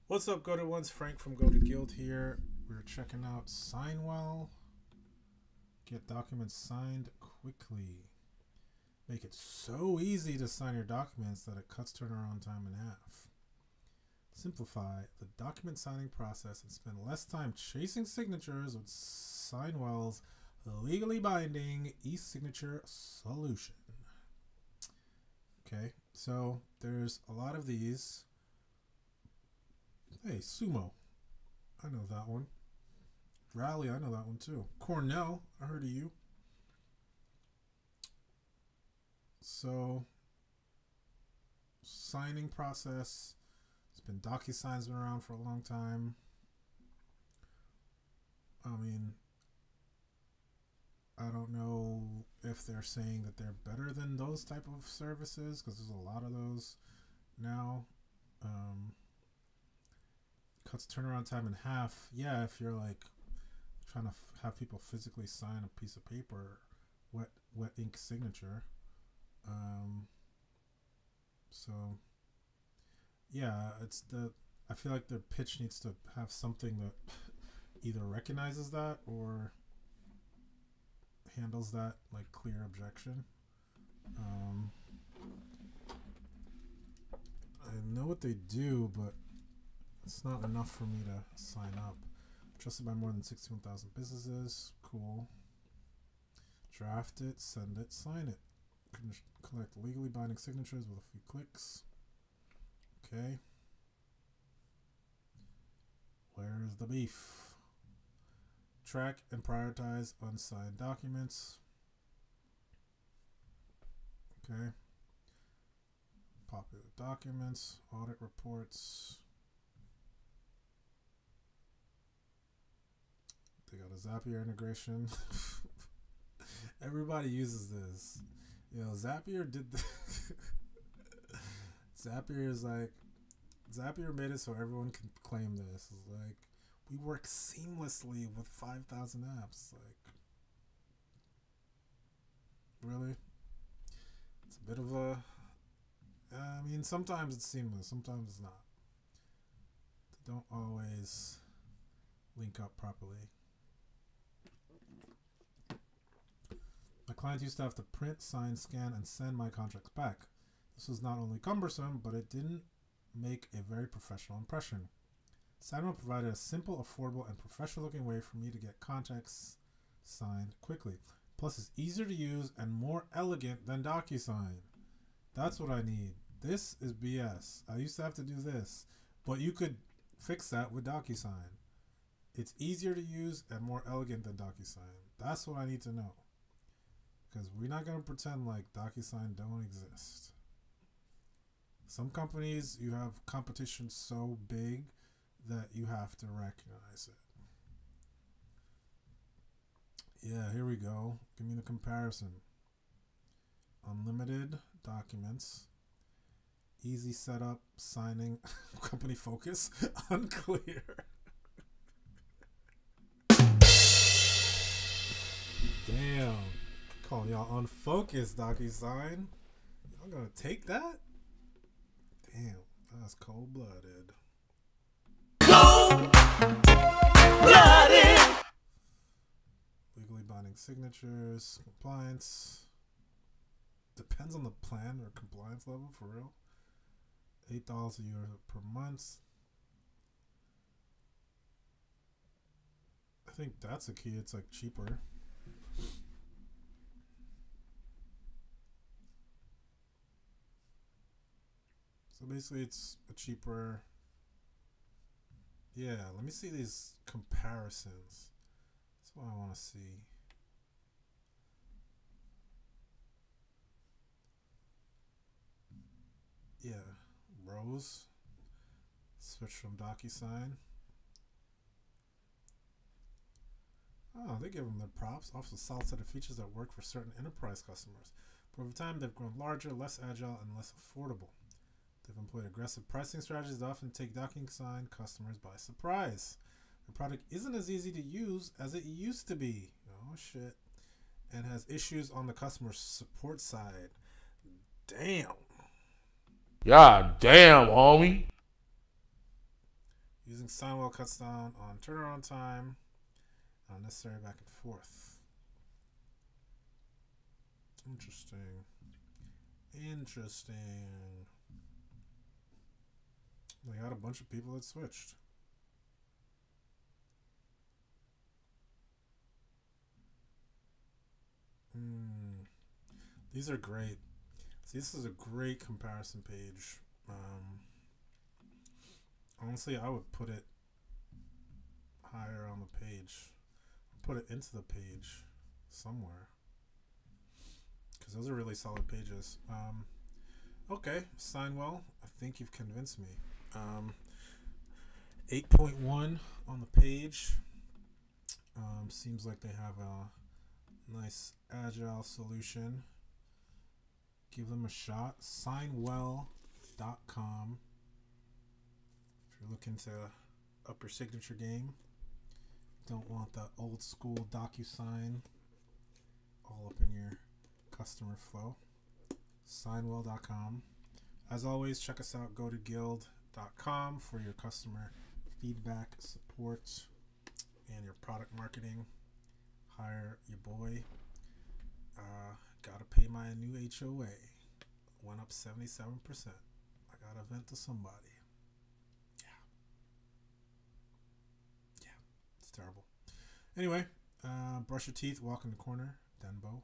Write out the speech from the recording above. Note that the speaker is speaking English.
What's up, Go to Ones? Frank from Go to Guild here. We're checking out Signwell. Get documents signed quickly. Make it so easy to sign your documents that it cuts turnaround time in half. Simplify the document signing process and spend less time chasing signatures with Signwell's legally binding e-signature solution. Okay, so there's a lot of these. Hey, Sumo. I know that one. Rally, I know that one too. Cornell, I heard of you. So, signing process. It's been DocuSign's been around for a long time. I mean, I don't know if they're saying that they're better than those type of services because there's a lot of those now. Cuts turnaround time in half. Yeah, if you're like trying to have people physically sign a piece of paper, wet ink signature. So yeah, I feel like their pitch needs to have something that either recognizes that or handles that like clear objection. I know what they do, but it's not enough for me to sign up. Trusted by more than 61,000 businesses. Cool. Draft it, send it, sign it. Collect legally binding signatures with a few clicks. Okay. Where's the beef? Track and prioritize unsigned documents. Okay. Popular documents, audit reports. They got a Zapier integration. Everybody uses this. You know, Zapier did the Zapier is like Zapier made it so everyone can claim this. It's like we work seamlessly with 5,000 apps. Like, really? It's a bit of a. I mean, sometimes it's seamless, sometimes it's not. They don't always link up properly. My clients used to have to print, sign, scan, and send my contracts back. This was not only cumbersome, but it didn't make a very professional impression. Signwell provided a simple, affordable, and professional-looking way for me to get contracts signed quickly. Plus, it's easier to use and more elegant than DocuSign. That's what I need. This is BS. I used to have to do this, but you could fix that with DocuSign. It's easier to use and more elegant than DocuSign. That's what I need to know. Because we're not going to pretend like DocuSign don't exist. Some companies, you have competition so big that you have to recognize it. Yeah, here we go. Give me the comparison. Unlimited documents. Easy setup, signing, company focus, unclear. Damn. Calling y'all unfocused, DocuSign. Y'all gonna take that? Damn, that's cold-blooded. Cold-blooded. Legally binding signatures, compliance. Depends on the plan or compliance level, for real. $8 a year per month. I think that's a key. It's like cheaper. So basically it's a cheaper. Yeah, let me see these comparisons. That's what I want to see. Yeah, Rose. Switch from DocuSign. Oh, they give them their props. Offers a solid set of features that work for certain enterprise customers. But over time, they've grown larger, less agile, and less affordable. They've employed aggressive pricing strategies that often take DocuSign customers by surprise. The product isn't as easy to use as it used to be. Oh, shit. And has issues on the customer support side. Damn. God damn, homie. Using Signwell cuts down on turnaround time, unnecessary back and forth. Interesting. Interesting. They had a bunch of people that switched. These are great. See, this is a great comparison page. Honestly, I would put it higher on the page. Put it into the page somewhere. Because those are really solid pages. Okay, Signwell, I think you've convinced me. 8.1 on the page. Seems like they have a nice agile solution. Give them a shot. Signwell.com. If you're looking to up your signature game, don't want the old school DocuSign all up in your customer flow. Signwell.com. As always, check us out. Go to guild.com for your customer feedback, support, and your product marketing. Hire your boy. Gotta pay my new HOA. Went up 77%. I gotta vent to somebody. Yeah, it's terrible. Anyway, brush your teeth, walk in the corner. Denbo.